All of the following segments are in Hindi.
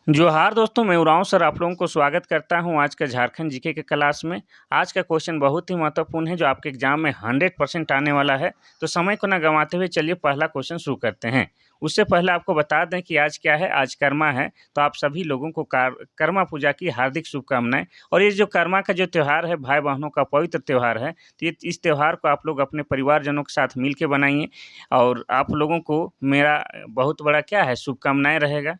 जोहार दोस्तों, मैं उरांव सर आप लोगों को स्वागत करता हूं आज का झारखंड जीके के क्लास में। आज का क्वेश्चन बहुत ही महत्वपूर्ण है जो आपके एग्जाम में 100% आने वाला है। तो समय को ना गंवाते हुए चलिए पहला क्वेश्चन शुरू करते हैं। उससे पहले आपको बता दें कि आज क्या है, आज कर्मा है। तो आप सभी लोगों को कर्मा पूजा की हार्दिक शुभकामनाएं। और ये जो कर्मा का जो त्यौहार है, भाई बहनों का पवित्र त्यौहार है, तो इस त्यौहार को आप लोग अपने परिवारजनों के साथ मिल के बनाइए। और आप लोगों को मेरा बहुत बड़ा क्या है, शुभकामनाएं रहेगा।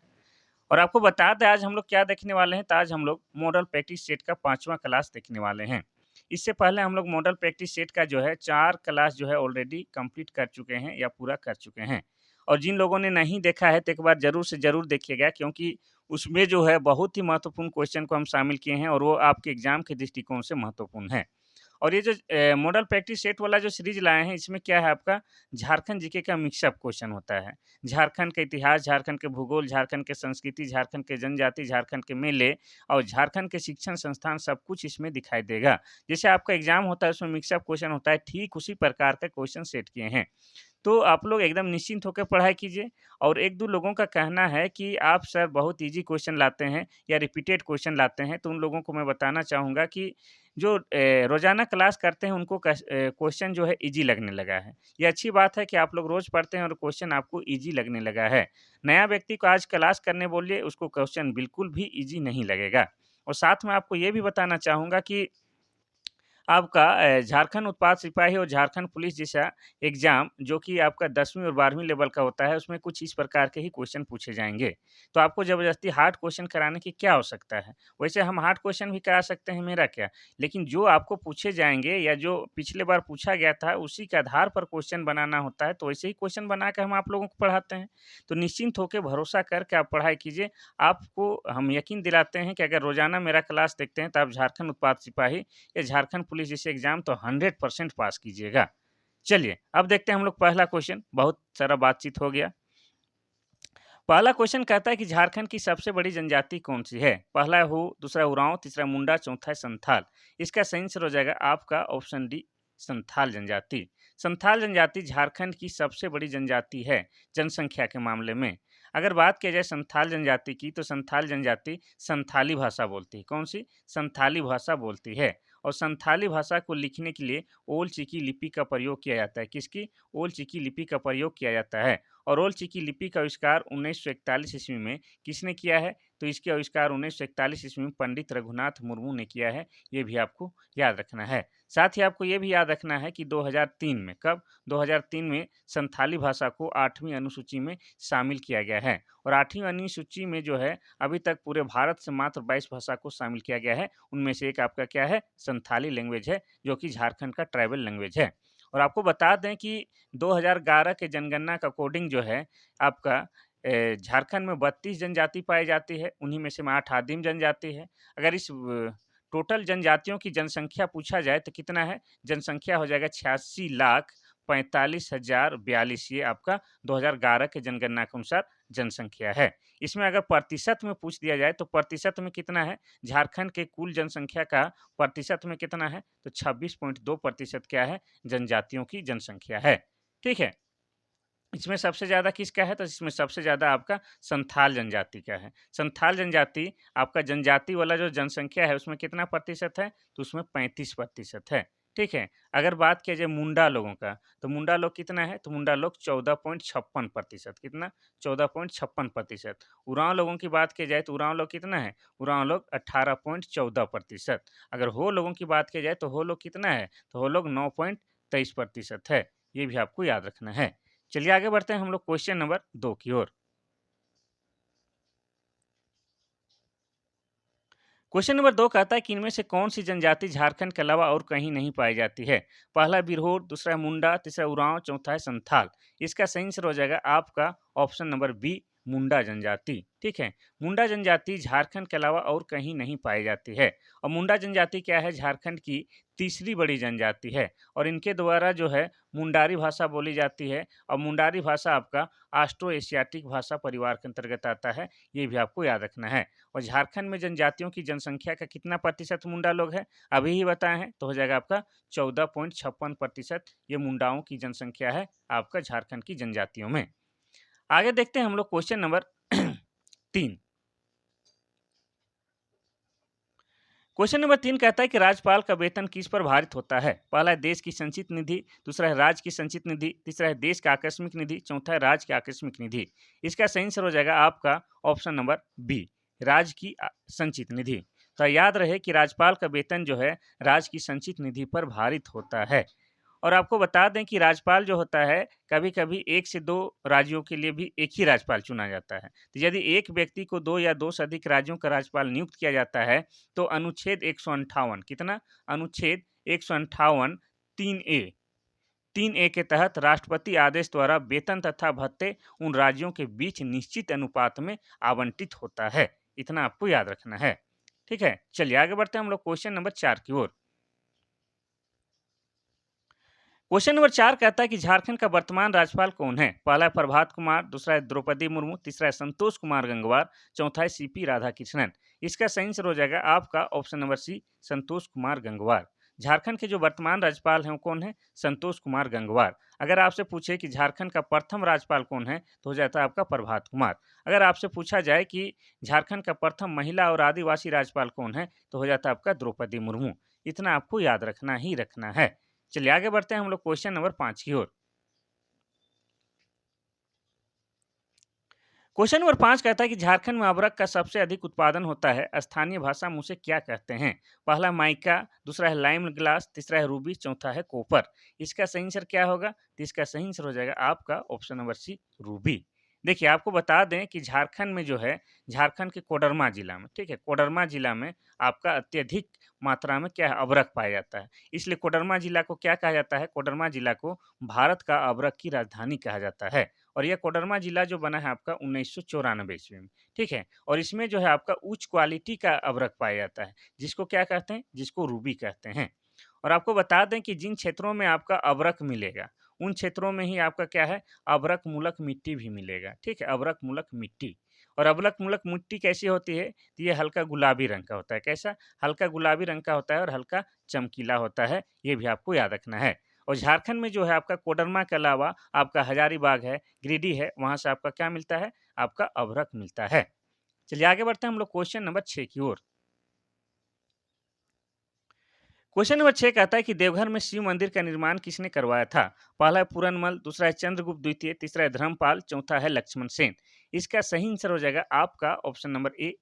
और आपको बता दें आज हम लोग क्या देखने वाले हैं, तो आज हम लोग मॉडल प्रैक्टिस सेट का 5वां क्लास देखने वाले हैं। इससे पहले हम लोग मॉडल प्रैक्टिस सेट का जो है 4 क्लास जो है ऑलरेडी कंप्लीट कर चुके हैं या पूरा कर चुके हैं। और जिन लोगों ने नहीं देखा है तो एक बार ज़रूर से ज़रूर देखिएगा, क्योंकि उसमें जो है बहुत ही महत्वपूर्ण क्वेश्चन को हम शामिल किए हैं और वो आपके एग्ज़ाम के दृष्टिकोण से महत्वपूर्ण है। और ये जो मॉडल प्रैक्टिस सेट वाला जो सीरीज लाए हैं, इसमें क्या है, आपका झारखंड जीके का मिक्सअप क्वेश्चन होता है। झारखंड का इतिहास, झारखंड के भूगोल, झारखंड के संस्कृति, झारखंड के जनजाति, झारखंड के मेले और झारखंड के शिक्षण संस्थान, सब कुछ इसमें दिखाई देगा। जैसे आपका एग्जाम होता है उसमें मिक्सअप क्वेश्चन होता है, ठीक उसी प्रकार का क्वेश्चन सेट किए हैं। तो आप लोग एकदम निश्चिंत होकर पढ़ाई कीजिए। और 1-2 लोगों का कहना है कि आप सर बहुत ईज़ी क्वेश्चन लाते हैं या रिपीटेड क्वेश्चन लाते हैं, तो उन लोगों को मैं बताना चाहूँगा कि जो रोज़ाना क्लास करते हैं उनको क्वेश्चन जो है ईज़ी लगने लगा है। ये अच्छी बात है कि आप लोग रोज़ पढ़ते हैं और क्वेश्चन आपको ईज़ी लगने लगा है। नया व्यक्ति को आज क्लास करने बोलिए, उसको क्वेश्चन बिल्कुल भी ईज़ी नहीं लगेगा। और साथ में आपको ये भी बताना चाहूँगा कि आपका झारखंड उत्पाद सिपाही और झारखंड पुलिस जैसा एग्ज़ाम जो कि आपका 10वीं और 12वीं लेवल का होता है, उसमें कुछ इस प्रकार के ही क्वेश्चन पूछे जाएँगे। तो आपको ज़बरदस्ती हार्ड क्वेश्चन कराने की क्या आवश्यकता है? वैसे हम हार्ड क्वेश्चन भी करा सकते हैं, मेरा क्या। लेकिन जो आपको पूछे जाएँगे या जो पिछले बार पूछा गया था, उसी के आधार पर क्वेश्चन बनाना होता है, तो वैसे ही क्वेश्चन बना के हम आप लोगों को पढ़ाते हैं। तो निश्चिंत होके भरोसा करके आप पढ़ाई कीजिए। आपको हम यकीन दिलाते हैं कि अगर रोज़ाना मेरा क्लास देखते हैं, तो आप झारखंड उत्पाद सिपाही या झारखंड पुलिस जैसे एग्जाम तो 100% पास कीजिएगा। चलिए, अब देखते हैं हम लोग पहला क्वेश्चन, बहुत सारा बातचीत हो गया। पहला क्वेश्चन कहता है कि झारखंड की सबसे बड़ी जनजाति कौन-सी है? पहला है हो, दूसरा उरांव, तीसरा मुंडा, चौथा है संथाल। इसका सही आंसर हो जाएगा आपका ऑप्शन डी, संथाल जनजाति। संथाल जनजाति झारखंड की सबसे बड़ी जनजाति है, जनसंख्या के मामले में। अगर बात की जाए संथाल जनजाति की, तो संथाल जनजाति संथाली भाषा बोलती है। कौन-सी? संथाली भाषा बोलती है। और संथाली भाषा को लिखने के लिए ओल चिकी लिपि का प्रयोग किया जाता है। किसकी? ओल चिकी लिपि का प्रयोग किया जाता है। और ओल चिकी लिपि का आविष्कार 1941 ईस्वी में किसने किया है? तो इसके आविष्कार 1941 ईस्वी में पंडित रघुनाथ मुर्मू ने किया है। ये भी आपको याद रखना है। साथ ही आपको ये भी याद रखना है कि 2003 में, कब? 2003 में संथाली भाषा को 8वीं अनुसूची में शामिल किया गया है। और 8वीं अनुसूची में जो है, अभी तक पूरे भारत से मात्र 22 भाषा को शामिल किया गया है। उनमें से एक आपका क्या है? संथाली लैंग्वेज है, जो कि झारखंड का ट्राइबल लैंग्वेज है। और आपको बता दें कि 2011 के जनगणना के अकॉर्डिंग जो है, आपका झारखंड में 32 जनजाति पाई जाती है, उन्हीं में से 8 आदिम जनजाति है। अगर इस टोटल जनजातियों की जनसंख्या पूछा जाए तो कितना है? जनसंख्या हो जाएगा 86,45,042। ये आपका 2011 के जनगणना के अनुसार जनसंख्या है। इसमें अगर प्रतिशत में पूछ दिया जाए तो प्रतिशत में कितना है? झारखंड के कुल जनसंख्या का प्रतिशत में कितना है? तो 26.2% क्या है? जनजातियों की जनसंख्या है। ठीक है? इसमें सबसे ज़्यादा किसका है? तो इसमें सबसे ज़्यादा आपका संथाल जनजाति का है। संथाल जनजाति आपका जनजाति वाला जो जनसंख्या है उसमें कितना प्रतिशत है? तो उसमें 35% है। ठीक है? अगर बात किया जाए मुंडा लोगों का, तो मुंडा लोग कितना है? तो मुंडा लोग 14.56%। कितना? 14.56%। उरांव लोगों की बात की जाए तो उरांव लोग कितना है? उरांव लोग 18.14%। अगर हो लोगों की बात की जाए तो हो लोग कितना है? तो हो लोग 9.23% है। ये भी आपको याद रखना है। चलिए आगे बढ़ते हैं हम लोग क्वेश्चन नंबर 2 की ओर। क्वेश्चन नंबर 2 कहता है कि इनमें से कौन-सी जनजाति झारखंड के अलावा और कहीं नहीं पाई जाती है? पहला बिरहोर, दूसरा मुंडा, तीसरा उरांव, चौथा है संथाल। इसका सही आंसर हो जाएगा आपका ऑप्शन नंबर बी, मुंडा जनजाति। ठीक है? मुंडा जनजाति झारखंड के अलावा और कहीं नहीं पाई जाती है। और मुंडा जनजाति क्या है? झारखंड की तीसरी बड़ी जनजाति है। और इनके द्वारा जो है मुंडारी भाषा बोली जाती है। और मुंडारी भाषा आपका ऑस्ट्रो एशियाटिक भाषा परिवार के अंतर्गत आता है। ये भी आपको याद रखना है। और झारखंड में जनजातियों की जनसंख्या का कितना प्रतिशत मुंडा लोग हैं? अभी ही बताए हैं, तो हो जाएगा आपका 14.56%। ये मुंडाओं की जनसंख्या है आपका झारखंड की जनजातियों में। आगे देखते हैं हम लोग क्वेश्चन नंबर 3। क्वेश्चन नंबर 3 कहता है कि राज्यपाल का वेतन किस पर भारित होता है? पहला है देश की संचित निधि, दूसरा है राज्य की संचित निधि, तीसरा है देश का आकस्मिक निधि, चौथा है राज्य की आकस्मिक निधि। इसका सही आंसर हो जाएगा आपका ऑप्शन नंबर बी, राज्य की संचित निधि। तो याद रहे कि राज्यपाल का वेतन जो है राज्य की संचित निधि पर भारित होता है। और आपको बता दें कि राज्यपाल जो होता है, कभी-कभी 1 से 2 राज्यों के लिए भी एक ही राज्यपाल चुना जाता है। तो यदि एक व्यक्ति को 2 या 2 से अधिक राज्यों का राज्यपाल नियुक्त किया जाता है, तो अनुच्छेद 158 कितना? अनुच्छेद 158 3A 3A के तहत राष्ट्रपति आदेश द्वारा वेतन तथा भत्ते उन राज्यों के बीच निश्चित अनुपात में आवंटित होता है। इतना आपको याद रखना है। ठीक है? चलिए आगे बढ़ते हैं हम लोग क्वेश्चन नंबर 4 की ओर। क्वेश्चन नंबर 4 कहता है कि झारखंड का वर्तमान राज्यपाल कौन है? पहला है प्रभात कुमार, दूसरा है द्रौपदी मुर्मू, तीसरा है संतोष कुमार गंगवार, चौथा है सीपी राधाकृष्णन। इसका सही आंसर हो जाएगा आपका option number C, Santosh Kumar Gangwar. Jharkhand के जो वर्तमान राज्यपाल हैं वो कौन है? संतोष कुमार गंगवार। अगर आपसे पूछे कि झारखंड का प्रथम राज्यपाल कौन है, तो हो जाता है आपका प्रभात कुमार। अगर आपसे पूछा जाए कि झारखंड का प्रथम महिला और आदिवासी राज्यपाल कौन है, तो हो जाता है आपका द्रौपदी मुर्मू। इतना आपको याद रखना ही रखना है। चलिए आगे बढ़ते हैं हम लोग क्वेश्चन नंबर 5 की ओर। क्वेश्चन नंबर 5 कहता है कि झारखंड में अबरक का सबसे अधिक उत्पादन होता है, स्थानीय भाषा में उसे क्या कहते हैं? पहला माइका, दूसरा है लाइम ग्लास, तीसरा है रूबी, चौथा है कॉपर। इसका सही आंसर क्या होगा? तो इसका सही आंसर हो जाएगा आपका ऑप्शन नंबर सी, रूबी। देखिए आपको बता दें कि झारखंड में जो है, झारखंड के कोडरमा जिला में, ठीक है, कोडरमा जिला में आपका अत्यधिक मात्रा में क्या है, अबरक पाया जाता है। इसलिए कोडरमा जिला को क्या कहा जाता है? कोडरमा जिला को भारत का अबरक की राजधानी कहा जाता है। और यह कोडरमा जिला जो बना है आपका 1994 ईस्वी में, ठीक है? और इसमें जो है आपका उच्च क्वालिटी का अबरक पाया जाता है, जिसको क्या कहते हैं? जिसको रूबी कहते हैं। और आपको बता दें कि जिन क्षेत्रों में आपका अबरक मिलेगा, उन क्षेत्रों में ही आपका क्या है? अबरक मूलक मिट्टी भी मिलेगा, ठीक है? अबरक मूलक मिट्टी। और अबरक मूलक मिट्टी कैसी होती है? तो ये हल्का गुलाबी रंग का होता है। कैसा? हल्का गुलाबी रंग का होता है और हल्का चमकीला होता है, ये भी आपको याद रखना है। और झारखंड में जो है आपका कोडरमा के अलावा आपका हजारीबाग है, गिरिडीह है, वहाँ से आपका क्या मिलता है? आपका अभ्रक मिलता है। चलिए आगे बढ़ते हैं हम लोग क्वेश्चन नंबर 6 की ओर। क्वेश्चन नंबर 6 कहता है कि देवघर में शिव मंदिर का निर्माण किसने करवाया था? पहला है पूरनमल, दूसरा है चंद्रगुप्त द्वितीय, तीसरा है धर्मपाल, चौथा है लक्ष्मण सेन। इसका सही आंसर हो जाएगा आपका ऑप्शन नंबर ए,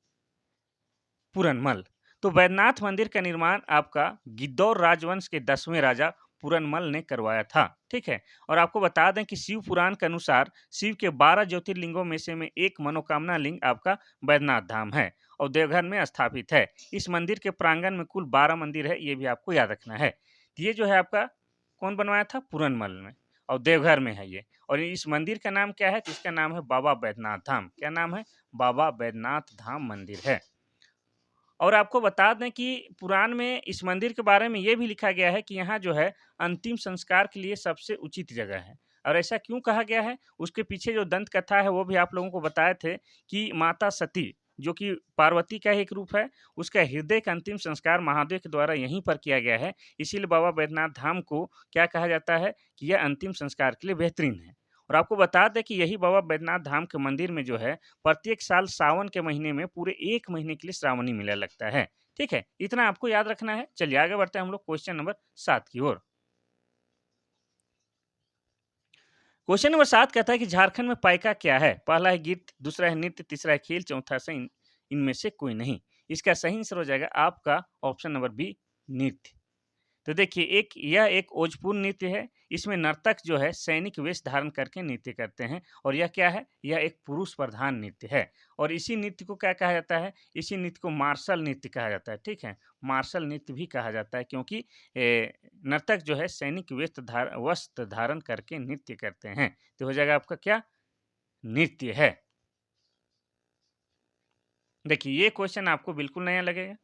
पूरनमल। तो वैद्यनाथ मंदिर का निर्माण आपका गिद्धौर राजवंश के 10वें राजा पूरनमल ने करवाया था, ठीक है? और आपको बता दें कि शिव पुराण के अनुसार शिव के 12 ज्योतिर्लिंगों में से एक मनोकामना लिंग आपका वैद्यनाथ धाम है और देवघर में स्थापित है। इस मंदिर के प्रांगण में कुल 12 मंदिर है, ये भी आपको याद रखना है। तो ये जो है आपका कौन बनवाया था? पूरनमल में, और देवघर में है ये। और इस मंदिर का नाम क्या है? तो इसका नाम है बाबा बैद्यनाथ धाम। क्या नाम है? बाबा बैद्यनाथ धाम मंदिर है। और आपको बता दें कि पुराण में इस मंदिर के बारे में ये भी लिखा गया है कि यहाँ जो है अंतिम संस्कार के लिए सबसे उचित जगह है। और ऐसा क्यों कहा गया है? उसके पीछे जो दंत कथा है वो भी आप लोगों को बताए थे कि माता सती जो कि पार्वती का एक रूप है, उसका हृदय का अंतिम संस्कार महादेव के द्वारा यहीं पर किया गया है। इसीलिए बाबा बैद्यनाथ धाम को क्या कहा जाता है कि यह अंतिम संस्कार के लिए बेहतरीन है। और आपको बता दें कि यही बाबा बैद्यनाथ धाम के मंदिर में जो है प्रत्येक साल सावन के महीने में पूरे 1 महीने के लिए श्रावणी मेला लगता है। ठीक है? इतना आपको याद रखना है। चलिए आगे बढ़ते हैं हम लोग क्वेश्चन नंबर 7 की ओर। क्वेश्चन नंबर 7 कहता है कि झारखंड में पाइका क्या है? पहला है गीत, दूसरा है नृत्य, तीसरा है खेल, चौथा से इनमें से कोई नहीं। इसका सही आंसर हो जाएगा आपका ऑप्शन नंबर बी, नृत्य। तो देखिए यह एक ओजपूर्ण नृत्य है। इसमें नर्तक जो है सैनिक वेश धारण करके नृत्य करते हैं और यह क्या है? यह एक पुरुष प्रधान नृत्य है और इसी नृत्य को क्या कहा जाता है? इसी नृत्य को मार्शल नृत्य कहा जाता है, ठीक है? मार्शल नृत्य भी कहा जाता है क्योंकि नर्तक जो है सैनिक वस्त्र धारण करके नृत्य करते हैं। तो हो जाएगा आपका क्या? नृत्य है। देखिए ये क्वेश्चन आपको बिल्कुल नया लगेगा।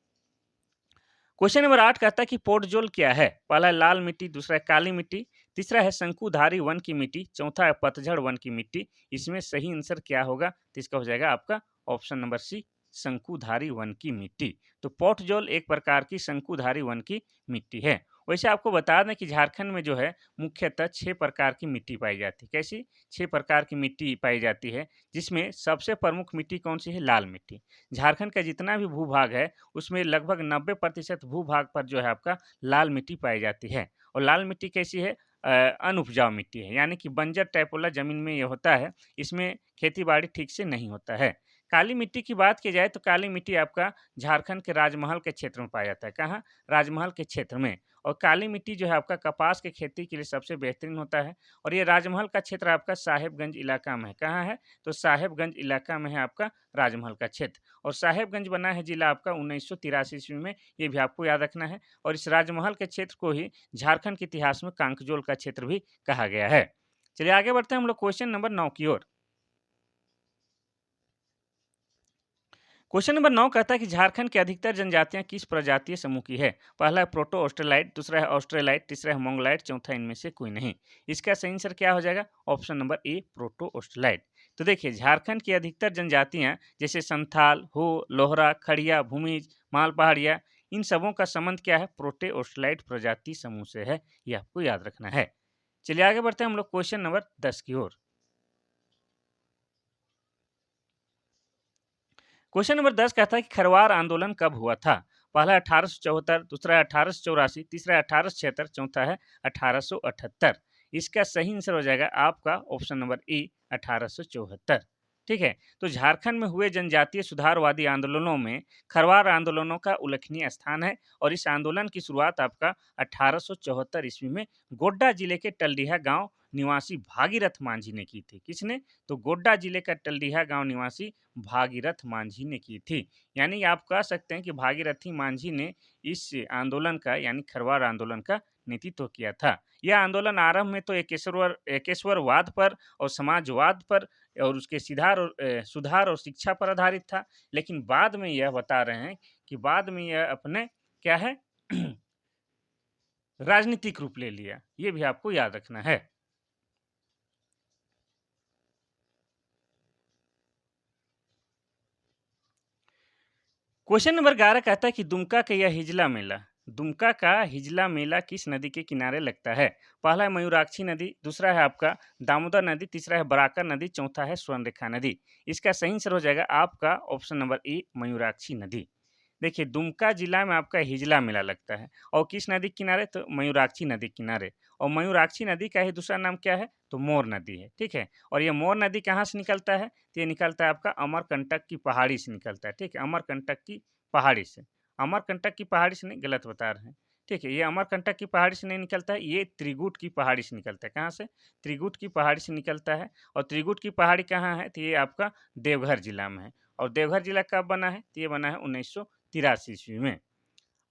क्वेश्चन नंबर 8 कहता है कि पोर्टजोल क्या है? पहला है लाल मिट्टी, दूसरा है काली मिट्टी, तीसरा है शंकुधारी वन की मिट्टी, चौथा है पतझड़ वन की मिट्टी। इसमें सही आंसर क्या होगा? तो इसका हो जाएगा आपका ऑप्शन नंबर सी, शंकुधारी वन की मिट्टी। तो पोर्टजोल एक प्रकार की शंकुधारी वन की मिट्टी है। वैसे आपको बता दें कि झारखंड में जो है मुख्यतः 6 प्रकार की मिट्टी पाई जाती है। कैसी? 6 प्रकार की मिट्टी पाई जाती है, जिसमें सबसे प्रमुख मिट्टी कौन-सी है? लाल मिट्टी। झारखंड का जितना भी भू-भाग है, उसमें लगभग 90% भू-भाग पर जो है आपका लाल मिट्टी पाई जाती है। और लाल मिट्टी कैसी है? अनउपजाऊ मिट्टी है, यानी कि बंजर टाइप वाला ज़मीन में ये होता है, इसमें खेती-बाड़ी ठीक से नहीं होता है। काली मिट्टी की बात की जाए तो काली मिट्टी आपका झारखंड के राजमहल के क्षेत्र में पाया जाता है। कहाँ? राजमहल के क्षेत्र में। और काली मिट्टी जो है आपका कपास की खेती के लिए सबसे बेहतरीन होता है और ये राजमहल का क्षेत्र आपका साहेबगंज इलाका में है। कहाँ है? तो साहेबगंज इलाका में है आपका राजमहल का क्षेत्र और साहेबगंज बना है जिला आपका 1983 ईस्वी में, ये भी आपको याद रखना है। और इस राजमहल के क्षेत्र को ही झारखंड के इतिहास में कांकजोल का क्षेत्र भी कहा गया है। चलिए आगे बढ़ते हैं हम लोग क्वेश्चन नंबर 9 की ओर। क्वेश्चन नंबर 9 कहता है कि झारखंड की अधिकतर जनजातियां किस प्रजातीय समूह की है? पहला है प्रोटो ऑस्ट्रेलाइट, दूसरा है ऑस्ट्रेलाइट, तीसरा है मोंगलाइट, चौथा इनमें से कोई नहीं। इसका सही आंसर क्या हो जाएगा? Option number A proto Australoid. तो देखिए झारखंड की अधिकतर जनजातियां जैसे संथाल, हो, लोहरा, खड़िया, भूमिज, माल पहाड़िया, इन सबों का संबंध क्या है? प्रोटे ऑस्ट्रेलाइट प्रजाति समूह से है, ये आपको याद रखना है। चलिए आगे बढ़ते हैं हम लोग क्वेश्चन नंबर 10 की ओर। क्वेश्चन नंबर 10 कहता है कि खरवार आंदोलन कब हुआ था? पहला 1874, दूसरा है 1884, तीसरा है 1876, चौथा है 1878। इसका सही आंसर हो जाएगा आपका ऑप्शन नंबर ए 1874। ठीक है, तो झारखंड में हुए जनजातीय सुधारवादी आंदोलनों में खरवार आंदोलनों का उल्लेखनीय स्थान है और इस आंदोलन की शुरुआत आपका 1874 ईस्वी में गोड्डा जिले के टलडीहा गांव निवासी भागीरथ मांझी ने की थी। किसने? तो गोड्डा जिले का टलडीहा गांव निवासी भागीरथ मांझी ने की थी। यानी आप कह सकते हैं कि भागीरथी मांझी ने इस आंदोलन का यानी खरवार आंदोलन का नेतृत्व किया था। यह आंदोलन आरंभ में तो एकेश्वरवाद पर और समाजवाद पर और उसके सुधार और शिक्षा पर आधारित था, लेकिन बाद में यह बता रहे हैं कि बाद में यह अपने क्या है राजनीतिक रूप ले लिया। ये भी आपको याद रखना है। क्वेश्चन नंबर 11 कहता है कि दुमका का हिजला मेला किस नदी के किनारे लगता है? पहला है मयूराक्षी नदी, दूसरा है आपका दामोदर नदी, तीसरा है बराकर नदी, चौथा है स्वर्णरेखा नदी। इसका सही आंसर हो जाएगा आपका ऑप्शन नंबर ए मयूराक्षी नदी। देखिए दुमका जिला में आपका हिजला मेला लगता है और किस नदी के किनारे? तो मयूराक्षी नदी के किनारे। और मयूराक्षी नदी का ही दूसरा नाम क्या है? तो मोर नदी है। ठीक है, और ये मोर नदी कहाँ से निकलता है? तो ये निकलता है आपका अमरकंटक की पहाड़ी से निकलता है। ठीक है, अमरकंटक की पहाड़ी से। अमरकंटक की पहाड़ी से नहीं, गलत बता रहे हैं। ठीक है, ये अमरकंटक की पहाड़ी से नहीं निकलता है, ये त्रिगुट की पहाड़ी से निकलता है। कहाँ से? त्रिगुट की पहाड़ी से निकलता है। और त्रिगुट की पहाड़ी कहाँ है? तो ये आपका देवघर जिला में है। और देवघर जिला कब बना है? तो ये बना है 1983 ईस्वी में।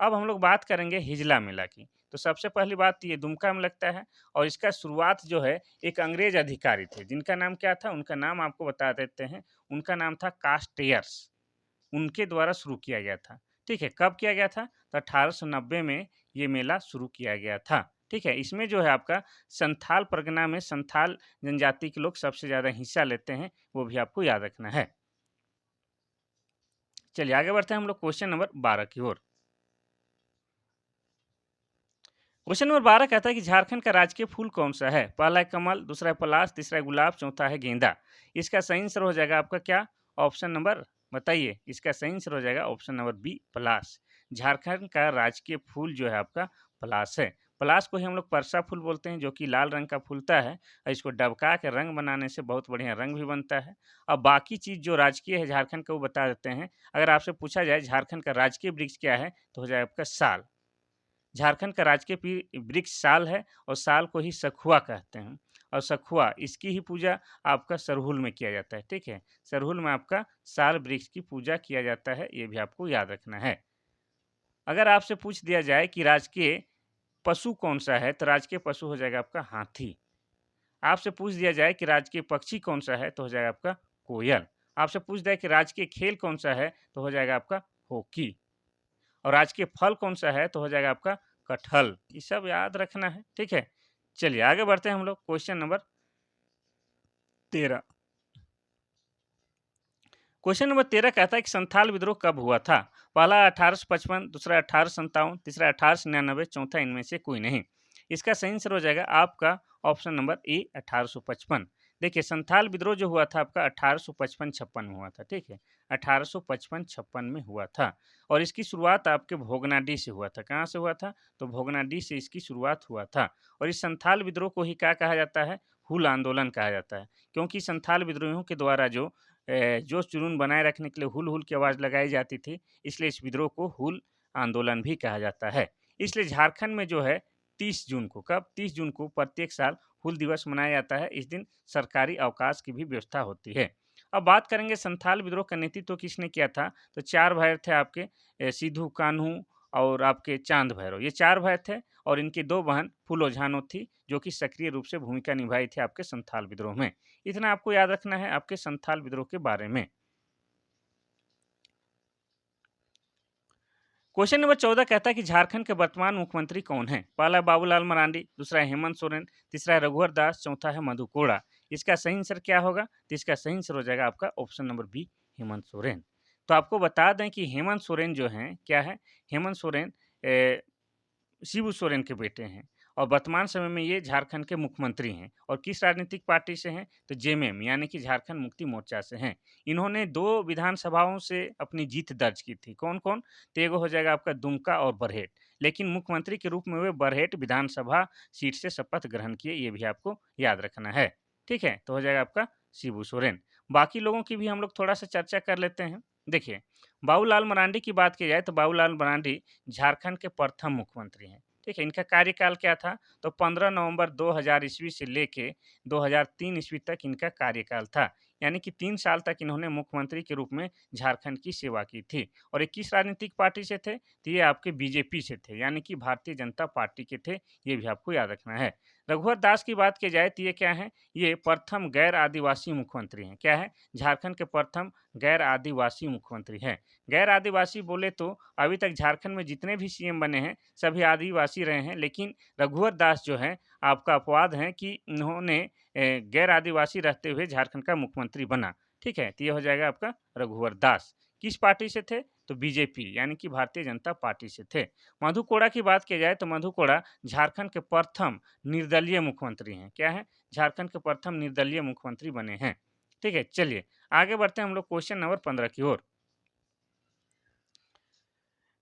अब हम लोग बात करेंगे हिजला मेला की। तो सबसे पहली बात तो ये दुमका में लगता है और इसका शुरुआत जो है एक अंग्रेज अधिकारी थे, जिनका नाम क्या था? उनका नाम आपको बता देते हैं। उनका नाम था कास्टेयर्स। उनके द्वारा शुरू किया गया था। ठीक है, कब किया गया था? तो 1890 में ये मेला शुरू किया गया था। ठीक है, इसमें जो है आपका संथाल परगना में संथाल जनजाति के लोग सबसे ज़्यादा हिस्सा लेते हैं, वो भी आपको याद रखना है। चलिए आगे बढ़ते हैं हम लोग क्वेश्चन नंबर 12 की ओर। क्वेश्चन नंबर 12 कहता है कि झारखंड का राजकीय फूल कौन सा है? पहला है कमल, दूसरा है पलाश, तीसरा है गुलाब, चौथा है गेंदा। इसका सही आंसर हो जाएगा आपका क्या? ऑप्शन नंबर बताइए। इसका सही आंसर हो जाएगा ऑप्शन नंबर बी पलाश। झारखंड का राजकीय फूल जो है आपका पलाश है। पलाश को ही हम लोग परसा फूल बोलते हैं, जो कि लाल रंग का फूलता है और इसको डबका के रंग बनाने से बहुत बढ़िया रंग भी बनता है। अब बाकी चीज़ जो राजकीय है झारखंड का वो बता देते हैं। अगर आपसे पूछा जाए झारखंड का राजकीय वृक्ष क्या है, तो हो जाएगा आपका साल। झारखंड का राजकीय वृक्ष साल है और साल को ही सखुआ कहते हैं। और सखुआ इसकी ही पूजा आपका सरहुल में किया जाता है। ठीक है, सरहुल में आपका साल वृक्ष की पूजा किया जाता है, ये भी आपको याद रखना है। अगर आपसे पूछ दिया जाए कि राजकीय पशु कौन सा है, तो राजकीय पशु हो जाएगा आपका हाथी। आपसे पूछ दिया जाए कि राजकीय पक्षी कौन सा है, तो हो जाएगा आपका कोयल। आपसे पूछ दिया कि राजकीय खेल कौन सा है, तो हो जाएगा आपका हॉकी। और आज के फल कौन सा है, तो हो जाएगा आपका कटहल। ये सब याद रखना है। ठीक है, चलिए आगे बढ़ते हैं हम लोग क्वेश्चन नंबर 13। क्वेश्चन नंबर 13 कहता है कि संथाल विद्रोह कब हुआ था? पहला 1855, दूसरा 1857, तीसरा 1899, चौथा इनमें से कोई नहीं। इसका सही आंसर हो जाएगा आपका ऑप्शन नंबर ए 1855। देखिए संथाल विद्रोह जो हुआ था आपका 1855-56 में हुआ था, ठीक है? 1855-56 में हुआ था और इसकी शुरुआत आपके भोगनाडीह से हुआ था। कहाँ से हुआ था? तो भोगनाडीह से इसकी शुरुआत हुआ था और इस संथाल विद्रोह को ही क्या कहा जाता है? हूल आंदोलन कहा जाता है क्योंकि संथाल विद्रोहियों के द्वारा जो जोश जुनून बनाए रखने के लिए हुल हुल की आवाज़ लगाई जाती थी, इसलिए इस विद्रोह को हुल आंदोलन भी कहा जाता है। इसलिए झारखंड में जो है 30 जून को, कब? 30 जून को प्रत्येक साल हुल दिवस मनाया जाता है। इस दिन सरकारी अवकाश की भी व्यवस्था होती है। अब बात करेंगे संथाल विद्रोह का नेतृत्व किसने किया था? तो 4 भाई थे आपके सिद्धू कान्हू और आपके चांद भैरव। ये 4 भाई थे और इनकी 2 बहन फूलो झानो थी, जो कि सक्रिय रूप से भूमिका निभाई थी आपके संथाल विद्रोह में। इतना आपको याद रखना है आपके संथाल विद्रोह के बारे में। क्वेश्चन नंबर 14 कहता है कि झारखंड के वर्तमान मुख्यमंत्री कौन है? पहला बाबूलाल मरांडी, दूसरा है हेमंत सोरेन, तीसरा है रघुवर दास, चौथा है मधु कोड़ा। इसका सही आंसर क्या होगा? तो इसका सही आंसर हो जाएगा आपका option number B Hemant Soren. तो आपको बता दें कि हेमंत सोरेन जो हैं क्या है? हेमंत सोरेन शिबू सोरेन के बेटे हैं और वर्तमान समय में ये झारखंड के मुख्यमंत्री हैं और किस राजनीतिक पार्टी से हैं? तो जेएमएम यानी कि झारखंड मुक्ति मोर्चा से हैं। इन्होंने 2 विधानसभाओं से अपनी जीत दर्ज की थी। कौन-कौन? तो एगो हो जाएगा आपका दुमका और बरहेट। लेकिन मुख्यमंत्री के रूप में वे बरहेट विधानसभा सीट से शपथ ग्रहण किए, ये भी आपको याद रखना है। ठीक है? तो हो जाएगा आपका शिबू सोरेन। बाकी लोगों की भी हम लोग थोड़ा-सा चर्चा कर लेते हैं। देखिए, बाबूलाल मरांडी की बात की जाए तो बाबूलाल मरांडी झारखंड के प्रथम मुख्यमंत्री हैं। ठीक है, इनका कार्यकाल क्या था? तो 15 नवंबर 2000 ईस्वी से लेके 2003 ईस्वी तक इनका कार्यकाल था। यानी कि 3 साल तक इन्होंने मुख्यमंत्री के रूप में झारखंड की सेवा की थी और ये किस राजनीतिक पार्टी से थे? तो ये आपके बीजेपी से थे, यानी कि भारतीय जनता पार्टी के थे, ये भी आपको याद रखना है। रघुवर दास की बात की जाए तो ये क्या हैं? ये प्रथम गैर आदिवासी मुख्यमंत्री हैं। क्या है? झारखंड के प्रथम गैर आदिवासी मुख्यमंत्री हैं। गैर आदिवासी बोले तो अभी तक झारखंड में जितने भी सीएम बने हैं सभी आदिवासी रहे हैं, लेकिन रघुवर दास जो हैं आपका अपवाद हैं कि इन्होंने गैर आदिवासी रहते हुए झारखंड का मुख्यमंत्री बना। ठीक है, तो ये हो जाएगा आपका रघुवर दास। किस पार्टी से थे? तो बीजेपी यानी कि भारतीय जनता पार्टी से थे। मधु कोड़ा की बात की जाए तो मधु कोड़ा झारखंड के प्रथम निर्दलीय मुख्यमंत्री हैं। क्या है? झारखंड के प्रथम निर्दलीय मुख्यमंत्री बने हैं। ठीक है, चलिए आगे बढ़ते हैं हम लोग क्वेश्चन नंबर 15 की ओर।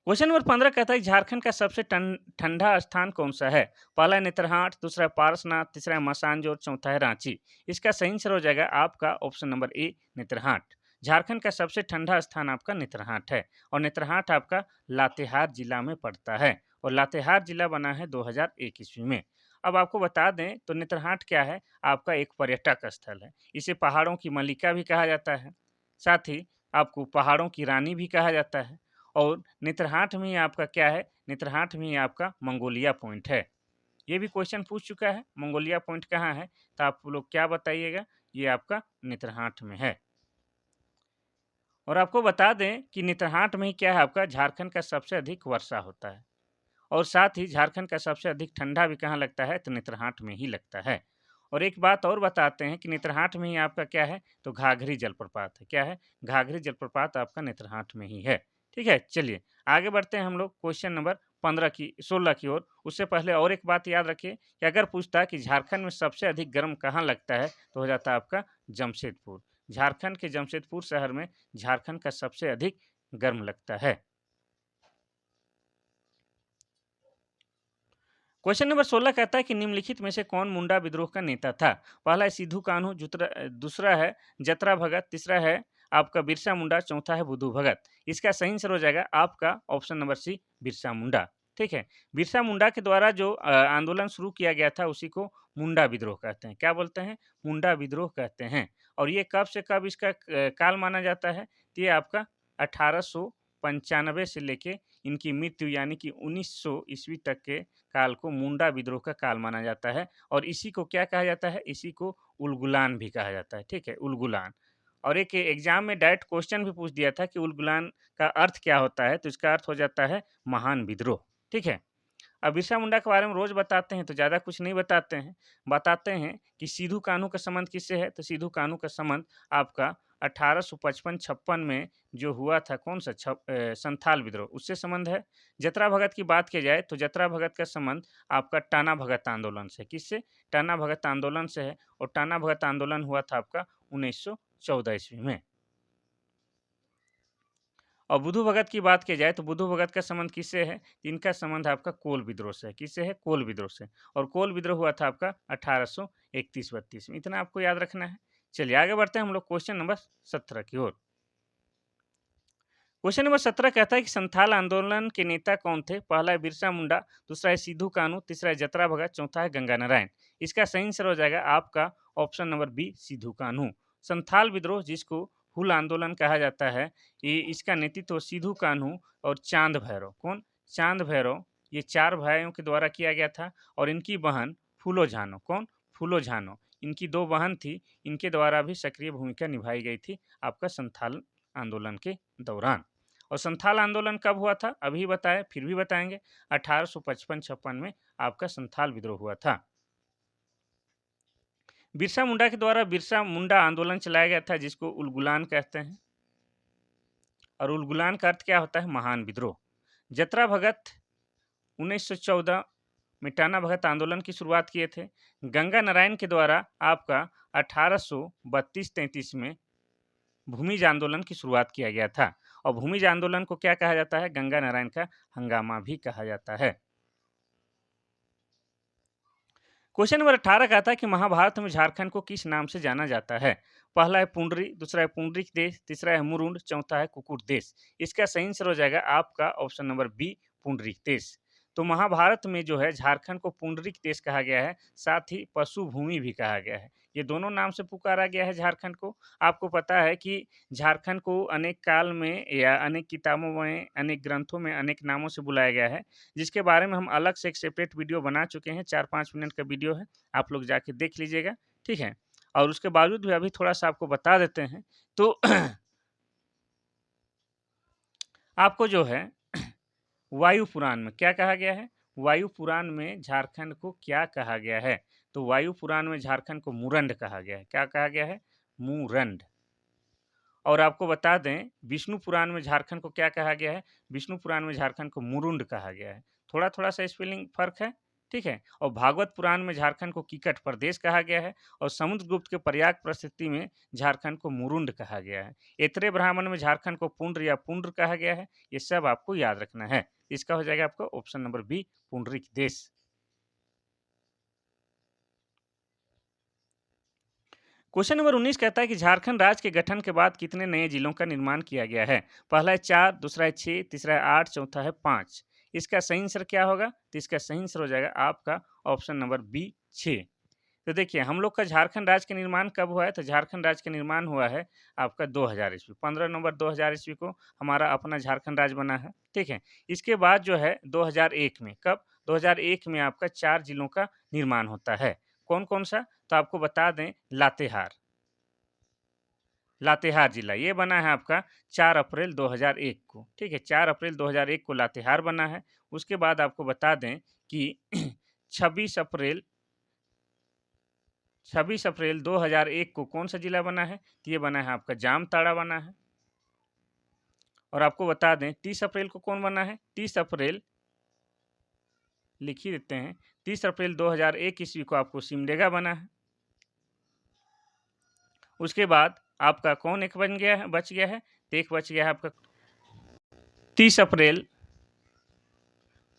क्वेश्चन नंबर 15 कहता है झारखंड का सबसे ठंडा स्थान कौन सा है? पहला है नेतरहाट, दूसरा है पारसनाथ, तीसरा है मसानजोर, चौथा है रांची। इसका सही आंसर हो जाएगा आपका ऑप्शन नंबर ए नेतरहाट। झारखंड का सबसे ठंडा स्थान आपका नेतरहाट है और नेतरहाट आपका लातेहार जिला में पड़ता है और लातेहार जिला बना है 2001 ईस्वी में। अब आपको बता दें तो नेतरहाट क्या है? आपका एक पर्यटक स्थल है। इसे पहाड़ों की मलिका भी कहा जाता है, साथ ही आपको पहाड़ों की रानी भी कहा जाता है और नेतरहाट में ही आपका क्या है? नेतरहाट में ही आपका मंगोलिया पॉइंट है। ये भी क्वेश्चन पूछ चुका है, मंगोलिया पॉइंट कहाँ है? तो आप लोग क्या बताइएगा? ये आपका नेतरहाट में है। और आपको बता दें कि नेतरहाट में ही क्या है आपका झारखंड का सबसे अधिक वर्षा होता है और साथ ही झारखंड का सबसे अधिक ठंडा भी कहाँ लगता है? तो नेतरहाट में ही लगता है। और एक बात और बताते हैं कि नेतरहाट में ही आपका क्या है? तो घाघरी जलप्रपात है। क्या है? घाघरी जलप्रपात आपका नेतरहाट में ही है। ठीक है, चलिए आगे बढ़ते हैं हम लोग क्वेश्चन नंबर 16 की ओर। उससे पहले और एक बात याद रखिए कि अगर पूछता है कि झारखंड में सबसे अधिक गर्म कहाँ लगता है? तो हो जाता है आपका जमशेदपुर। झारखंड के जमशेदपुर शहर में झारखंड का सबसे अधिक गर्म लगता है। क्वेश्चन नंबर 16 कहता है कि निम्नलिखित में से कौन मुंडा विद्रोह का नेता था? पहला है सिद्धू कान्हू, दूसरा है जतरा भगत, तीसरा है आपका बिरसा मुंडा, चौथा है बुद्धू भगत। इसका सही आंसर हो जाएगा आपका option number C Birsa Munda. ठीक है, बिरसा मुंडा के द्वारा जो आंदोलन शुरू किया गया था उसी को मुंडा विद्रोह कहते हैं। क्या बोलते हैं? मुंडा विद्रोह कहते हैं। और ये कब से कब इसका काल माना जाता है? तो ये आपका 1895 से लेके इनकी मृत्यु यानी कि 1900 ईस्वी तक के काल को मुंडा विद्रोह का काल माना जाता है और इसी को क्या कहा जाता है? इसी को उलगुलान भी कहा जाता है। ठीक है, उलगुलान। और एक एग्जाम में डायरेक्ट क्वेश्चन भी पूछ दिया था कि उलगुलान का अर्थ क्या होता है? तो इसका अर्थ हो जाता है महान विद्रोह। ठीक है, अब बिरसा मुंडा के बारे में रोज बताते हैं तो ज़्यादा कुछ नहीं बताते हैं। बताते हैं कि सिद्धू कान्हू का संबंध किससे है? तो सिद्धू कान्हू का संबंध आपका 1855-56 में जो हुआ था कौन सा संथाल विद्रोह, उससे संबंध है। जतरा भगत की बात की जाए तो जतरा भगत का संबंध आपका टाना भगत आंदोलन से, किससे? टाना भगत आंदोलन से है, और टाना भगत आंदोलन हुआ था आपका 1914 ईस्वी में। और बुधु भगत की बात की जाए तो बुधु भगत का संबंध किससे है? इनका संबंध आपका कोल विद्रोह से है। किससे है? कोल विद्रोह से। और कोल विद्रोह हुआ था आपका 1831-32 में। इतना आपको याद रखना है। चलिए आगे बढ़ते हैं हम लोग क्वेश्चन नंबर 17 की ओर। क्वेश्चन नंबर 17 कहता है कि संथाल आंदोलन के नेता कौन थे? पहला है बिरसा मुंडा, दूसरा है सिद्धू कानू, तीसरा है जतरा भगत, चौथा है गंगा नारायण। इसका सही आंसर हो जाएगा आपका ऑप्शन नंबर बी, सिद्धू कानू। संथाल विद्रोह जिसको हुल आंदोलन कहा जाता है, ये इसका नेतृत्व सिद्धू कान्हू और चांद भैरव, कौन? चांद भैरव, ये 4 भाइयों के द्वारा किया गया था। और इनकी बहन फूलो झानो, कौन? फूलो झानो, इनकी 2 बहन थी, इनके द्वारा भी सक्रिय भूमिका निभाई गई थी आपका संथाल आंदोलन के दौरान। और संथाल आंदोलन कब हुआ था? अभी बताए, फिर भी बताएंगे। 1855-56 में आपका संथाल विद्रोह हुआ था। बिरसा मुंडा के द्वारा बिरसा मुंडा आंदोलन चलाया गया था, जिसको उलगुलान कहते हैं। और उलगुलान का अर्थ क्या होता है? महान विद्रोह। जतरा भगत 1914 में टाना भगत आंदोलन की शुरुआत किए थे। गंगा नारायण के द्वारा आपका 1832-33 में भूमिज आंदोलन की शुरुआत किया गया था। और भूमिज आंदोलन को क्या कहा जाता है? गंगा नारायण का हंगामा भी कहा जाता है। क्वेश्चन नंबर 18 कहता है कि महाभारत में झारखंड को किस नाम से जाना जाता है? पहला है पुंडरी, दूसरा है पुंडरिक देश, तीसरा है मुरुंड, चौथा है कुकुट देश। इसका सही आंसर हो जाएगा आपका ऑप्शन नंबर बी, पुंडरिक देश। तो महाभारत में जो है झारखंड को पुंडरिक देश कहा गया है, साथ ही पशु भूमि भी कहा गया है। ये दोनों नाम से पुकारा गया है झारखंड को। आपको पता है कि झारखंड को अनेक काल में या अनेक किताबों में, अनेक ग्रंथों में अनेक नामों से बुलाया गया है, जिसके बारे में हम अलग से एक सेपरेट वीडियो बना चुके हैं। 4-5 मिनट का वीडियो है, आप लोग जाके देख लीजिएगा, ठीक है। और उसके बावजूद भी अभी थोड़ा सा आपको बता देते हैं। तो आपको जो है वायु पुराण में क्या कहा गया है? वायु पुराण में झारखंड को क्या कहा गया है? तो वायु पुराण में झारखंड को मुरंड कहा गया है। क्या कहा गया है? मुरंड। और आपको बता दें विष्णु पुराण में झारखंड को क्या कहा गया है? विष्णु पुराण में झारखंड को मुरुंड कहा गया है। थोड़ा थोड़ा सा स्पेलिंग फर्क है, ठीक है। और भागवत पुराण में झारखंड को कीकट प्रदेश कहा गया है। और समुद्रगुप्त के प्रयाग प्रसिद्धि में झारखंड को मुरुंड कहा गया है। एतरे ब्राह्मण में झारखंड को पुंड्र या पुंड्र कहा गया है। ये सब आपको याद रखना है। इसका हो जाएगा आपका ऑप्शन नंबर बी, पुंडरिक देश। क्वेश्चन नंबर 19 कहता है कि झारखंड राज्य के गठन के बाद कितने नए जिलों का निर्माण किया गया है? पहला है 4, दूसरा है 6, तीसरा है 8, चौथा है 5। इसका सही आंसर क्या होगा? तो इसका सही आंसर हो जाएगा आपका ऑप्शन नंबर बी, 6। तो देखिए हम लोग का झारखंड राज्य का निर्माण कब हुआ है? तो झारखंड राज्य का निर्माण हुआ है आपका 2000 ईस्वी, 15 नवंबर 2000 ईस्वी को हमारा अपना झारखंड राज्य बना है, ठीक है। इसके बाद जो है 2001 में, कब? 2001 में आपका 4 जिलों का निर्माण होता है। कौन कौन सा? तो आपको बता दें, लातेहार, लातेहार जिला ये बना है आपका 4 अप्रैल 2001 को, ठीक है। 4 अप्रैल 2001 को लातेहार बना है। उसके बाद आपको बता दें कि 26 अप्रैल 26 अप्रैल 2001 को कौन सा जिला बना है? तो ये बना है आपका जामताड़ा बना है। और आपको बता दें 30 अप्रैल को कौन बना है? 30 अप्रैल लिख ही देते हैं, 30 अप्रैल 2001 ईस्वी को आपको सिमडेगा बना है। उसके बाद आपका कौन एक बन गया है, बच गया है? तो एक बच गया है आपका 30 अप्रैल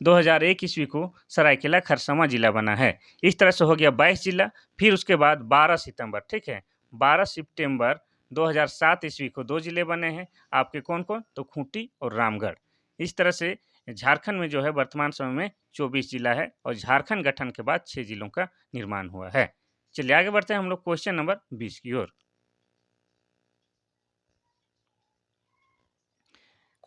2001 ईस्वी को सरायकेला खरसावां जिला बना है। इस तरह से हो गया 22 जिला। फिर उसके बाद 12 सितंबर, ठीक है, 12 सितंबर 2007 ईस्वी को 2 जिले बने हैं आपके। कौन कौन? तो खूंटी और रामगढ़। इस तरह से झारखंड में जो है वर्तमान समय में 24 जिला है। और झारखंड गठन के बाद 6 जिलों का निर्माण हुआ है। चलिए आगे बढ़ते हैं हम लोग क्वेश्चन नंबर 20 की ओर।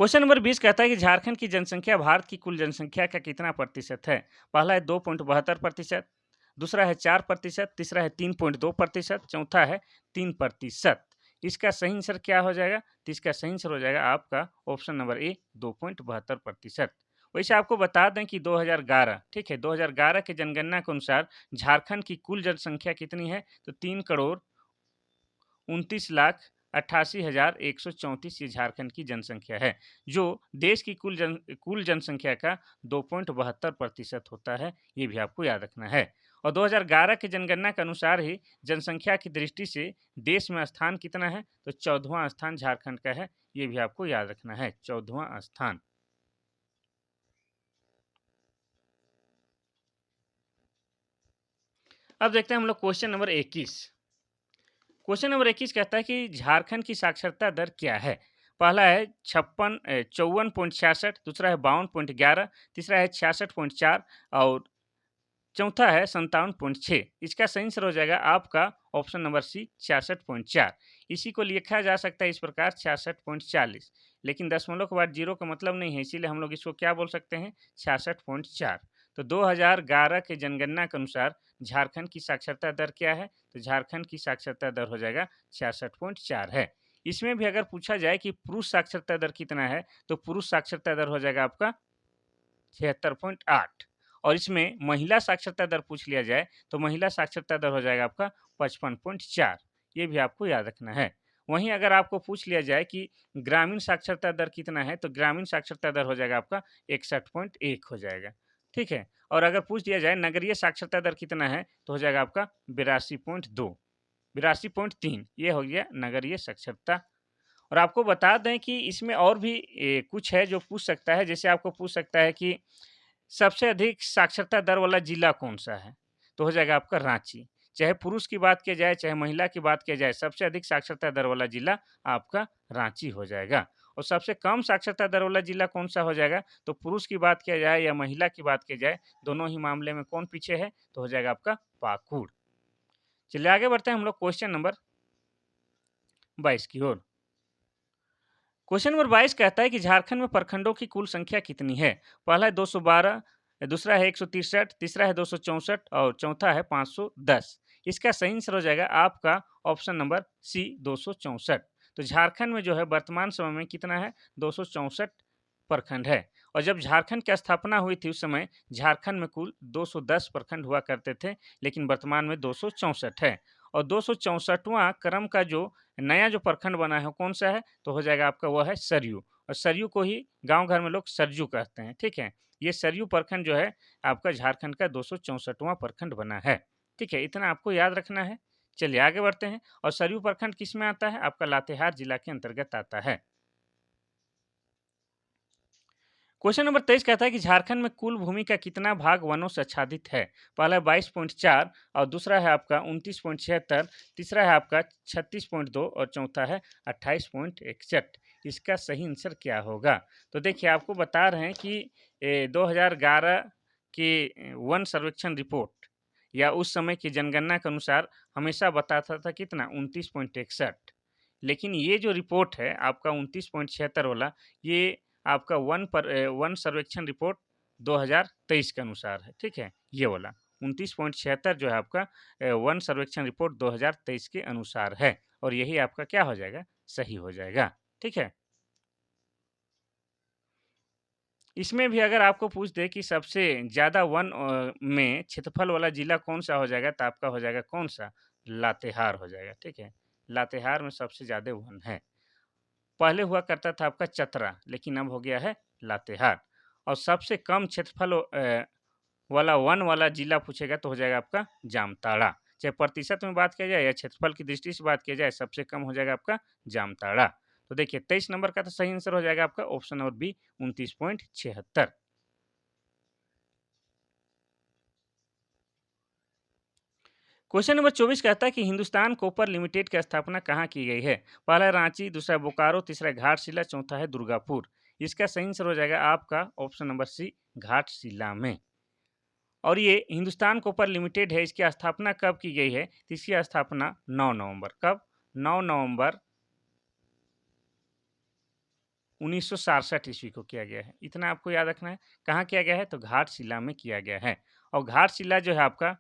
क्वेश्चन नंबर 20 कहता है कि झारखंड की जनसंख्या भारत की कुल जनसंख्या का कितना प्रतिशत है? पहला है 2.72%, दूसरा है 4%, तीसरा है 3.2%, चौथा है 3%। इसका सही आंसर क्या हो जाएगा? तो इसका सही आंसर हो जाएगा आपका ऑप्शन नंबर ए, 2.72%। वैसे आपको बता दें कि 2011, ठीक है, 2011 के जनगणना के अनुसार झारखंड की कुल जनसंख्या कितनी है? तो 3 करोड़ 29 लाख 88,134 ये झारखंड की जनसंख्या है, जो देश की कुल जनसंख्या का 2.72% होता है। ये भी आपको याद रखना है। और 2011 की जनगणना के अनुसार ही जनसंख्या की दृष्टि से देश में स्थान कितना है, तो 14वां स्थान झारखंड का है। ये भी आपको याद रखना है, 14वां स्थान। अब देखते हैं हम लोग क्वेश्चन नंबर 21। क्वेश्चन नंबर 21 कहता है कि झारखंड की साक्षरता दर क्या है? पहला है 54.66, दूसरा है 52.11, तीसरा है 66.4 और चौथा है 57.6। इसका सही आंसर हो जाएगा आपका ऑप्शन नंबर सी 66.4। इसी को लिखा जा सकता है इस प्रकार 66.40, लेकिन दशमलव के बाद जीरो का मतलब नहीं है, इसीलिए हम लोग इसको क्या बोल सकते हैं, 66.4। तो 2011 के जनगणना के अनुसार झारखंड की साक्षरता दर क्या है, तो झारखंड की साक्षरता दर हो जाएगा 66.4 है। इसमें भी अगर पूछा जाए कि पुरुष साक्षरता दर कितना है, तो पुरुष साक्षरता दर हो जाएगा आपका 76.8। और इसमें महिला साक्षरता दर पूछ लिया जाए तो महिला साक्षरता दर हो जाएगा आपका 55.4। ये भी आपको याद रखना है। वहीं अगर आपको पूछ लिया जाए कि ग्रामीण साक्षरता दर कितना है, तो ग्रामीण साक्षरता दर हो जाएगा आपका 61.1 हो जाएगा। ठीक है। और अगर पूछ दिया जाए नगरीय साक्षरता दर कितना है, तो हो जाएगा आपका 82.2, 82.3। ये हो गया नगरीय साक्षरता। और आपको बता दें कि इसमें और भी कुछ है जो पूछ सकता है। जैसे आपको पूछ सकता है कि सबसे अधिक साक्षरता दर वाला जिला कौन-सा है? तो हो जाएगा आपका रांची। चाहे पुरुष की बात किया जाए, चाहे महिला की बात किया जाए, सबसे अधिक साक्षरता दर वाला जिला आपका रांची हो जाएगा। और सबसे कम साक्षरता दर वाला जिला कौन-सा हो जाएगा? तो पुरुष की बात किया जाए या महिला की बात की जाए, दोनों ही मामले में कौन पीछे है? तो हो जाएगा आपका पाकुड़। चलिए आगे बढ़ते हैं हम लोग क्वेश्चन नंबर 22 की ओर। क्वेश्चन नंबर 22 कहता है कि झारखंड में प्रखंडों की कुल संख्या कितनी है? पहला है 212, दूसरा है 163, तीसरा है 264 और चौथा है 510। इसका सही आंसर हो जाएगा आपका ऑप्शन नंबर सी 264। तो झारखंड में जो है वर्तमान समय में कितना है? 264 प्रखंड है। और जब झारखंड की स्थापना हुई थी उस समय झारखंड में कुल 210 प्रखंड हुआ करते थे, लेकिन वर्तमान में 264 है। और 264वां क्रम का जो नया जो प्रखंड बना है वो कौन सा है? तो हो जाएगा आपका वो है सरयू। और सरयू को ही गांव घर में लोग सरजू कहते हैं। ठीक है। ये सरयू प्रखंड जो है आपका झारखंड का 264वां प्रखंड बना है। ठीक है, इतना आपको याद रखना है। चलिए आगे बढ़ते हैं। और सरयू प्रखंड किस में आता है? आपका लातेहार जिला के अंतर्गत आता है। क्वेश्चन नंबर 23 कहता है कि झारखंड में कुल भूमि का कितना भाग वनों से आच्छादित है? पहला है 22.4 और दूसरा है आपका 29.76, तीसरा है आपका 36.2 और चौथा है 28.61। इसका सही आंसर क्या होगा? तो देखिए आपको बता रहे हैं कि 2011 के वन सर्वेक्षण रिपोर्ट या उस समय की जनगणना के अनुसार हमेशा बताता था कितना 29.61, लेकिन ये जो रिपोर्ट है आपका 29.76 वाला, ये आपका वन सर्वेक्षण रिपोर्ट 2023 के अनुसार है। ठीक है, ये वाला 29.76 जो है आपका वन सर्वेक्षण रिपोर्ट 2023 के अनुसार है। और यही आपका क्या हो जाएगा? सही हो जाएगा। ठीक है। इसमें भी अगर आपको पूछ दे कि सबसे ज़्यादा वन में क्षेत्रफल वाला जिला कौन-सा हो जाएगा, तो आपका हो जाएगा कौन-सा? लातेहार हो जाएगा। ठीक है, लातेहार में सबसे ज़्यादा वन है। पहले हुआ करता था आपका चतरा, लेकिन अब हो गया है लातेहार। और सबसे कम क्षेत्रफल वाला वन वाला जिला पूछेगा तो हो जाएगा आपका जामताड़ा। चाहे प्रतिशत में बात किया जाए या क्षेत्रफल की दृष्टि से बात किया जाए, सबसे कम हो जाएगा आपका जामताड़ा। तो देखिए 23 नंबर का तो सही आंसर हो जाएगा आपका option number B 29.76। Question number 24 कहता है कि हिंदुस्तान कॉपर लिमिटेड की स्थापना कहाँ की गई है? पहला है रांची, दूसरा है बोकारो, तीसरा है घाटशिला, चौथा है दुर्गापुर। इसका सही आंसर हो जाएगा आपका ऑप्शन नंबर सी घाटशिला में। और ये हिंदुस्तान कॉपर लिमिटेड है, इसकी स्थापना कब की गई है? तो इसकी स्थापना 9 नवंबर, कब? 9 नवंबर 1967 ईस्वी को किया गया है। इतना आपको याद रखना है। कहाँ किया गया है? तो घाटशिला में किया गया है। और घाटशिला जो है आपका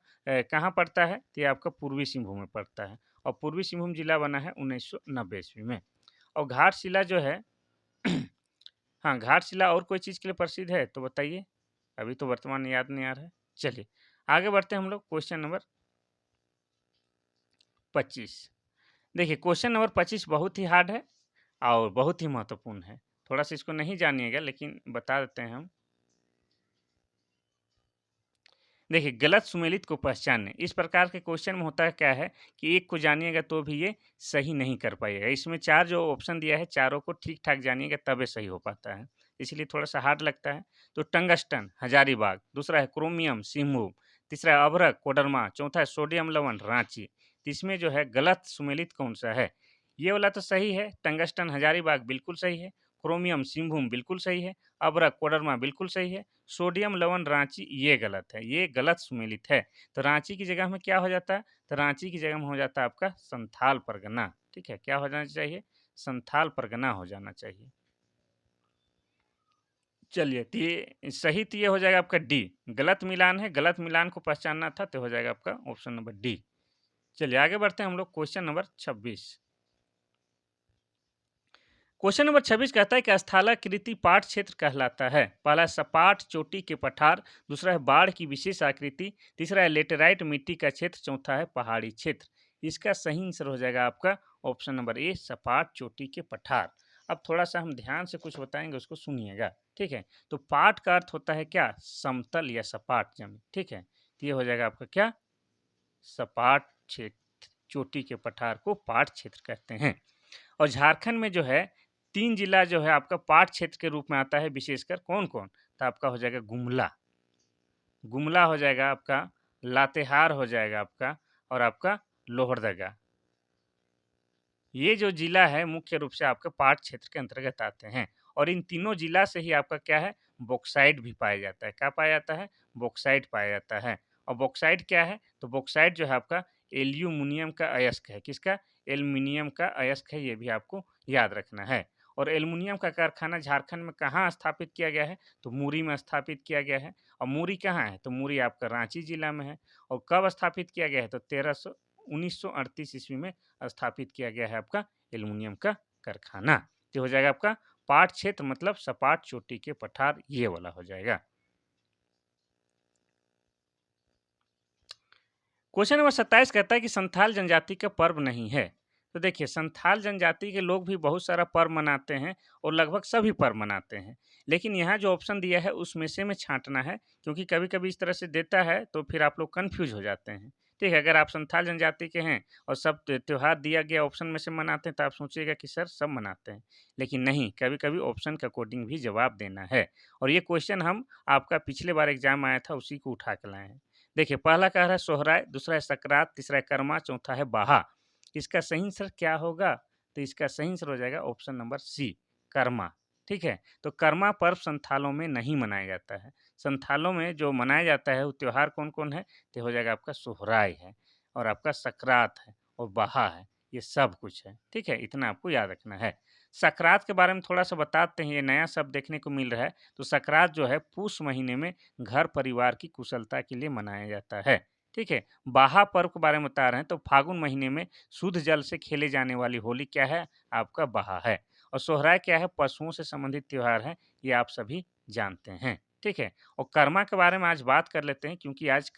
कहाँ पड़ता है? तो ये आपका पूर्वी सिंहभूम में पड़ता है। और पूर्वी सिंहभूम जिला बना है 1990 ईस्वी में। और घाटशिला जो है हाँ, घाटशिला और कोई चीज़ के लिए प्रसिद्ध है तो बताइए? अभी तो वर्तमान में याद नहीं आ रहा है। चलिए, आगे बढ़ते हैं हम लोग क्वेश्चन नंबर 25। देखिए क्वेश्चन नंबर 25 बहुत ही हार्ड है और बहुत ही महत्वपूर्ण है। थोड़ा-सा इसको नहीं जानिएगा लेकिन बता देते हैं हम। देखिए गलत सुमेलित को पहचानें। इस प्रकार के क्वेश्चन में होता है क्या है कि एक को जानिएगा तो भी ये सही नहीं कर पाइएगा। इसमें 4 जो ऑप्शन दिया है चारों को ठीक-ठाक जानिएगा तबे सही हो पाता है। इसलिए थोड़ा-सा हार्ड लगता है। तो टंगस्टन हजारीबाग, दूसरा है क्रोमियम सिंहभूम, तीसरा है अभ्रक कोडरमा, चौथा है सोडियम लवण रांची। तो इसमें जो है गलत सुमेलित कौन-सा है? ये वाला तो सही है, टंगस्टन हजारीबाग बिल्कुल सही है, क्रोमियम सिंहभूम बिल्कुल सही है, अभ्रक कोडरमा बिल्कुल सही है, सोडियम लवण रांची ये गलत है, ये गलत सुमेलित है। तो रांची की जगह में क्या हो जाता है? तो रांची की जगह में हो जाता है आपका संथाल परगना, ठीक है? क्या हो जाना चाहिए? संथाल परगना हो जाना चाहिए। चलिए, तो ये सही तो ये हो जाएगा आपका डी, गलत मिलान है, गलत मिलान को पहचानना था तो हो जाएगा आपका ऑप्शन नंबर डी। चलिए आगे बढ़ते हैं हम लोग क्वेश्चन नंबर 26। क्वेश्चन नंबर 26 कहता है कि स्थलाकृति पाट क्षेत्र कहलाता है। पहला है सपाट चोटी के पठार, दूसरा है बाढ़ की विशेष आकृति, तीसरा है लेटेराइट मिट्टी का क्षेत्र, चौथा है पहाड़ी क्षेत्र। इसका सही आंसर हो जाएगा आपका ऑप्शन नंबर ए सपाट चोटी के पठार। अब थोड़ा सा हम ध्यान से कुछ बताएंगे उसको सुनिएगा, ठीक है? तो पाट का अर्थ होता है क्या? समतल या सपाट जमीन, ठीक है? तो ये हो जाएगा आपका क्या? सपाट क्षेत्र, चोटी के पठार को पाट क्षेत्र कहते हैं। और झारखंड में जो है 3 जिला जो है आपका पाट क्षेत्र के रूप में आता है विशेषकर कौन-कौन? तो आपका हो जाएगा गुमला, गुमला हो जाएगा आपका, लातेहार हो जाएगा आपका और आपका लोहरदगा। ये जो जिला है मुख्य रूप से आपके पाट क्षेत्र के अंतर्गत आते हैं और इन तीनों जिला से ही आपका क्या है? बॉक्साइट भी पाया जाता है। क्या पाया जाता है? बॉक्साइट पाया जाता है। और बॉक्साइट क्या है? तो बॉक्साइट जो है आपका एल्यूमिनियम का अयस्क है। किसका? एल्युमिनियम का अयस्क है, ये भी आपको याद रखना है। और एल्युमिनियम का कारखाना झारखंड में कहाँ स्थापित किया गया है? तो मुरी में स्थापित किया गया है। और मुरी कहाँ है? तो मुरी आपका रांची जिला में है। और कब स्थापित किया गया है? तो 1938 ईस्वी में स्थापित किया गया है आपका एल्युमिनियम का कारखाना। तो हो जाएगा आपका पाट क्षेत्र मतलब सपाट चोटी के पठार, ये वाला हो जाएगा। क्वेश्चन नंबर 27 कहता है कि संथाल जनजाति का पर्व नहीं है। तो देखिए संथाल जनजाति के लोग भी बहुत सारा पर्व मनाते हैं और लगभग सभी पर्व मनाते हैं। लेकिन यहाँ जो ऑप्शन दिया है उसमें से में छांटना है, क्योंकि कभी-कभी इस तरह से देता है तो फिर आप लोग कन्फ्यूज़ हो जाते हैं। ठीक है, अगर आप संथाल जनजाति के हैं और सब त्योहार दिया गया ऑप्शन में से मनाते हैं तो आप सोचिएगा कि सर सब मनाते हैं। लेकिन नहीं, कभी-कभी ऑप्शन के अकॉर्डिंग भी जवाब देना है। और ये क्वेश्चन हम आपका पिछले बार एग्ज़ाम आया था उसी को उठा के लाए हैं। देखिए पहला कह रहा है सोहराय, दूसरा है सकरात, तीसरा है कर्मा, चौथा है बाहा। इसका सही आंसर क्या होगा? तो इसका सही आंसर हो जाएगा ऑप्शन नंबर सी कर्मा। ठीक है, तो कर्मा पर्व संथालों में नहीं मनाया जाता है। संथालों में जो मनाया जाता है वो त्योहार कौन कौन है? तो हो जाएगा आपका सोहराय है और आपका सकरात है और बाहा है, ये सब कुछ है। ठीक है, इतना आपको याद रखना है। सकरात के बारे में थोड़ा सा बताते हैं, ये नया शब्द देखने को मिल रहा है। तो सकरात जो है पूस महीने में घर परिवार की कुशलता के लिए मनाया जाता है। ठीक है, बाहा पर्व के बारे में बता रहे हैं तो फागुन महीने में शुद्ध जल से खेले जाने वाली होली क्या है? आपका बाहा है। और सोहराय क्या है? पशुओं से संबंधित त्योहार है, ये आप सभी जानते हैं। ठीक है, और कर्मा के बारे में आज बात कर लेते हैं क्योंकि आज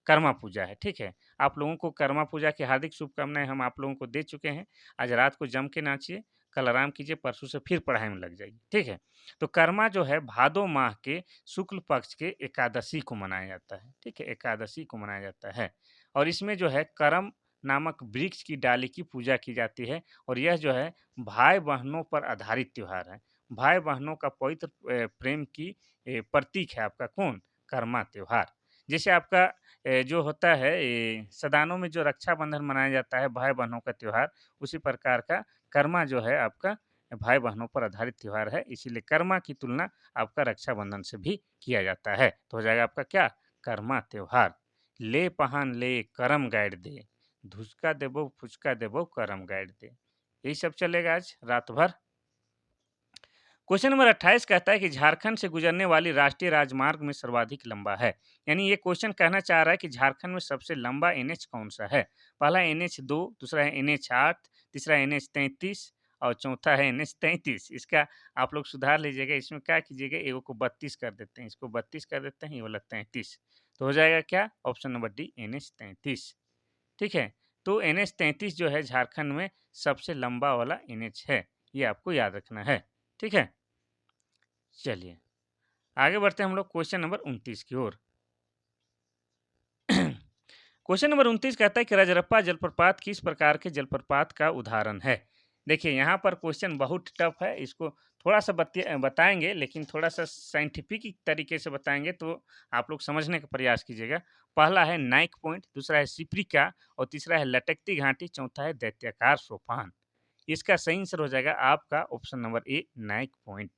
कर्मा पूजा है। ठीक है, आप लोगों को कर्मा पूजा की हार्दिक शुभकामनाएं हम आप लोगों को दे चुके हैं। आज रात को जम के नाचिए, कल आराम कीजिए, परसों से फिर पढ़ाई में लग जाइए। ठीक है, तो कर्मा जो है भादो माह के शुक्ल पक्ष के एकादशी को मनाया जाता है। ठीक है, एकादशी को मनाया जाता है और इसमें जो है करम नामक वृक्ष की डाली की पूजा की जाती है और यह जो है भाई बहनों पर आधारित त्योहार है। भाई बहनों का पवित्र प्रेम की प्रतीक है आपका कौन? कर्मा त्योहार। जैसे आपका जो होता है सदानों में जो रक्षाबंधन मनाया जाता है भाई बहनों का त्योहार, उसी प्रकार का कर्मा जो है आपका भाई बहनों पर आधारित त्योहार है, इसीलिए कर्मा की तुलना आपका रक्षाबंधन से भी किया जाता है। तो हो जाएगा आपका क्या? कर्मा त्योहार। ले पहन ले करम गाइड दे, धुचका देबो फुचका देबो करम गाइड दे। यही सब चलेगा आज रात भर। क्वेश्चन नंबर 28 कहता है कि झारखंड से गुजरने वाली राष्ट्रीय राजमार्ग में सर्वाधिक लंबा है। यानी ये क्वेश्चन कहना चाह रहा है कि झारखंड में सबसे लंबा एनएच कौन सा है? पहला एनएच 2, दूसरा है एनएच 8, तीसरा एनएच 33 और चौथा है एनएच 33। इसका आप लोग सुधार लीजिएगा, इसमें क्या कीजिएगा, एगो को 32 कर देते हैं, इसको 32 कर देते हैं, ये वाला 33। तो हो जाएगा क्या? Option number D NH 33। ठीक है, तो NH-33 जो है झारखंड में सबसे लंबा वाला NH है, ये आपको याद रखना है। ठीक है? चलिए, आगे बढ़ते हैं हम लोग क्वेश्चन नंबर 29 की ओर। क्वेश्चन नंबर 29 कहता है कि रजरप्पा जलप्रपात किस प्रकार के जलप्रपात का उदाहरण है? देखिए, यहाँ पर क्वेश्चन बहुत टफ है, इसको थोड़ा-सा बताएँगे, लेकिन थोड़ा-सा साइंटिफिक तरीके से बताएँगे तो आप लोग समझने का प्रयास कीजिएगा। पहला है नाइक पॉइंट, दूसरा है सिप्रिका और तीसरा है लटकती घाटी, चौथा है दैत्याकार सोपान। इसका सही आंसर हो जाएगा आपका ऑप्शन नंबर ए, नाइक पॉइंट।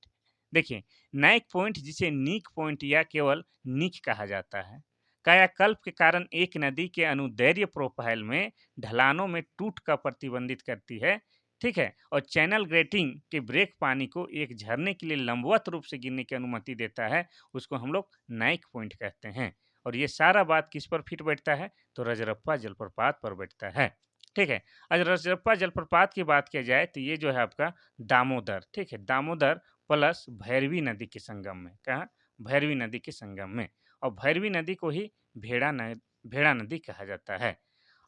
देखिए, नाइक पॉइंट जिसे नीक पॉइंट या केवल नीक कहा जाता है, कायाकल्प के कारण एक नदी के अनुदैर्ध्य प्रोफाइल में ढलानों में टूट का प्रतिबंधित करती है, ठीक है? और चैनल ग्रेटिंग के ब्रेक पानी को एक झरने के लिए लंबवत रूप से गिरने की अनुमति देता है, उसको हम लोग नाइक पॉइंट कहते हैं। और ये सारा बात किस पर फिट बैठता है? तो रजरप्पा जलप्रपात पर बैठता है, ठीक है? अगर रजरप्पा जलप्रपात की बात की जाए तो ये जो है आपका दामोदर, ठीक है? दामोदर प्लस भैरवी नदी के संगम में, कहाँ? भैरवी नदी के संगम में। और भैरवी नदी को ही भेड़ा नदी कहा जाता है।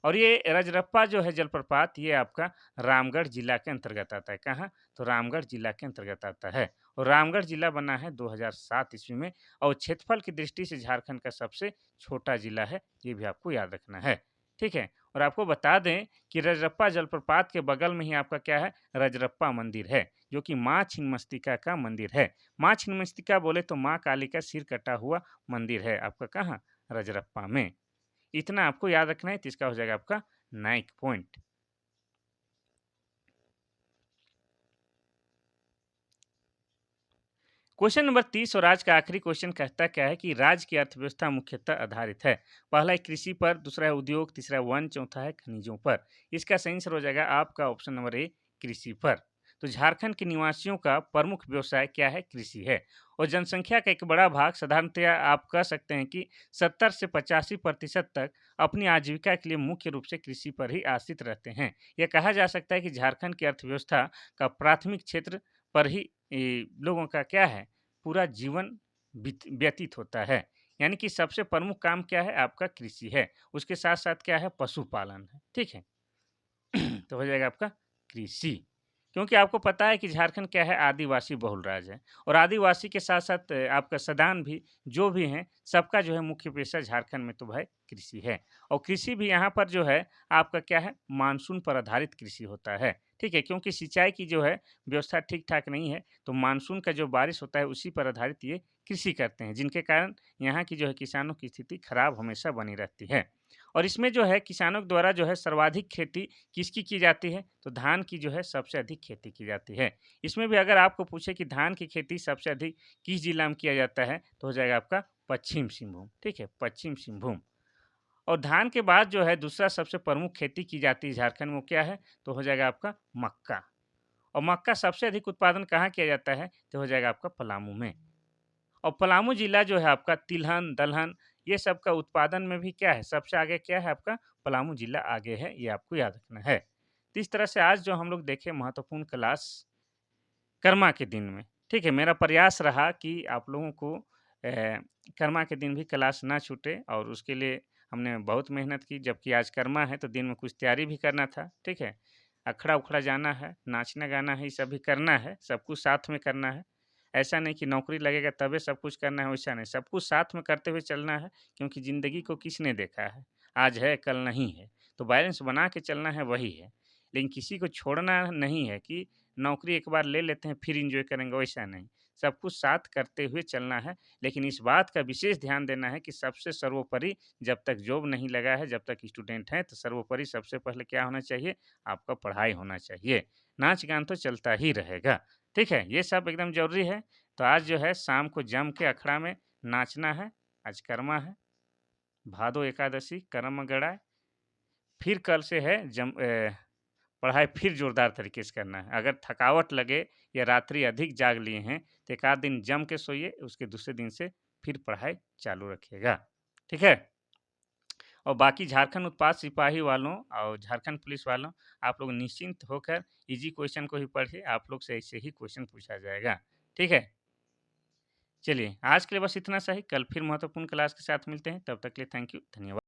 और ये रजरप्पा जो है जलप्रपात, ये आपका रामगढ़ जिला के अंतर्गत आता है। कहाँ? तो रामगढ़ जिला के अंतर्गत आता है। और रामगढ़ जिला बना है 2007 ईस्वी में और क्षेत्रफल की दृष्टि से झारखंड का सबसे छोटा जिला है, ये भी आपको याद रखना है। ठीक है? और आपको बता दें कि रजरप्पा जलप्रपात के बगल में ही आपका क्या है? रजरप्पा मंदिर है, जो कि माँ छिन्नमस्तिका का मंदिर है। माँ छिन्नमस्तिका बोले तो माँ काली का सिर कटा हुआ मंदिर है आपका, कहाँ? रजरप्पा में। इतना आपको याद रखना है, तो इसका हो जाएगा आपका नाइक पॉइंट। क्वेश्चन नंबर 30 और आज का आखिरी क्वेश्चन कहता क्या है कि राज्य की अर्थव्यवस्था मुख्यतः आधारित है। पहला है कृषि पर, दूसरा है उद्योग, तीसरा है वन, चौथा है खनिजों पर। इसका सही आंसर हो जाएगा आपका ऑप्शन नंबर ए, कृषि पर। तो झारखंड के निवासियों का प्रमुख व्यवसाय क्या है? कृषि है। और जनसंख्या का एक बड़ा भाग, साधारणतया आप कह सकते हैं कि 70 से 85% तक अपनी आजीविका के लिए मुख्य रूप से कृषि पर ही आश्रित रहते हैं। यह कहा जा सकता है कि झारखंड की अर्थव्यवस्था का प्राथमिक क्षेत्र पर ही लोगों का क्या है? पूरा जीवन व्यतीत होता है। यानी कि सबसे प्रमुख काम क्या है? आपका कृषि है। उसके साथ-साथ क्या है? पशुपालन है। ठीक है? तो हो जाएगा आपका कृषि। क्योंकि आपको पता है कि झारखंड क्या है? आदिवासी बहुल राज्य है और आदिवासी के साथ-साथ आपका सदान भी जो भी हैं, सबका जो है मुख्य पेशा झारखंड में तो भाई कृषि है। और कृषि भी यहाँ पर जो है आपका क्या है? मानसून पर आधारित कृषि होता है। ठीक है? क्योंकि सिंचाई की जो है व्यवस्था ठीक-ठाक नहीं है, तो मानसून का जो बारिश होता है उसी पर आधारित ये कृषि करते हैं, जिनके कारण यहाँ की जो है किसानों की स्थिति खराब हमेशा बनी रहती है। और इसमें जो है किसानों के द्वारा जो है सर्वाधिक खेती किसकी की जाती है? तो धान की जो है सबसे अधिक खेती की जाती है। इसमें भी अगर आपको पूछे कि धान की खेती सबसे अधिक किस जिला में किया जाता है? तो हो जाएगा आपका पश्चिम सिंहभूम, ठीक है? पश्चिम सिंहभूम। और धान के बाद जो है दूसरा सबसे प्रमुख खेती की जाती है झारखंड में, वो क्या है? तो हो जाएगा आपका मक्का। और मक्का सबसे अधिक उत्पादन कहाँ किया जाता है? तो हो जाएगा आपका पलामू में। और पलामू जिला जो है आपका तिलहन, दलहन, ये सब का उत्पादन में भी क्या है? सबसे आगे क्या है आपका? पलामू जिला आगे है, ये आपको याद रखना है। तो इस तरह से आज जो हम लोग देखे महत्वपूर्ण क्लास कर्मा के दिन में, ठीक है? मेरा प्रयास रहा कि आप लोगों को कर्मा के दिन भी क्लास ना छूटे और उसके लिए हमने बहुत मेहनत की। जबकि आज कर्मा है तो दिन में कुछ तैयारी भी करना था, ठीक है? अखड़ा-उखड़ा जाना है, नाचना-गाना है, ये सब भी करना है, सब कुछ साथ में करना है। ऐसा नहीं कि नौकरी लगेगा तबे सब कुछ करना है, वैसा नहीं, सब कुछ साथ में करते हुए चलना है, क्योंकि ज़िंदगी को किसने देखा है? आज है, कल नहीं है, तो बैलेंस बना के चलना है, वही है। लेकिन किसी को छोड़ना नहीं है कि नौकरी एक बार ले लेते हैं फिर एन्जॉय करेंगे, वैसा नहीं। सब कुछ साथ करते हुए चलना है, लेकिन इस बात का विशेष ध्यान देना है कि सबसे सर्वोपरि जब तक जॉब नहीं लगा है, जब तक स्टूडेंट हैं, तो सर्वोपरि सबसे पहले क्या होना चाहिए? आपका पढ़ाई होना चाहिए। नाच-गान तो चलता ही रहेगा, ठीक है? ये सब एकदम ज़रूरी है। तो आज जो है शाम को जम के अखड़ा में नाचना है, आज कर्मा है, भादो एकादशी कर्म गड़ाए, फिर कल से है पढ़ाई फिर ज़ोरदार तरीके से करना है। अगर थकावट लगे या रात्रि अधिक जाग लिए हैं, तो 1 आध दिन जम के सोइए, उसके दूसरे दिन से फिर पढ़ाई चालू रखिएगा। ठीक है? और बाकी झारखंड उत्पाद सिपाही वालों और झारखंड पुलिस वालों, आप लोग निश्चिंत होकर ईज़ी क्वेश्चन को ही पढ़िए, आप लोग से ऐसे ही क्वेश्चन पूछा जाएगा। ठीक है? चलिए, आज के लिए बस इतना सा ही, कल फिर महत्वपूर्ण क्लास के साथ मिलते हैं, तब तक के लिए थैंक यू, धन्यवाद।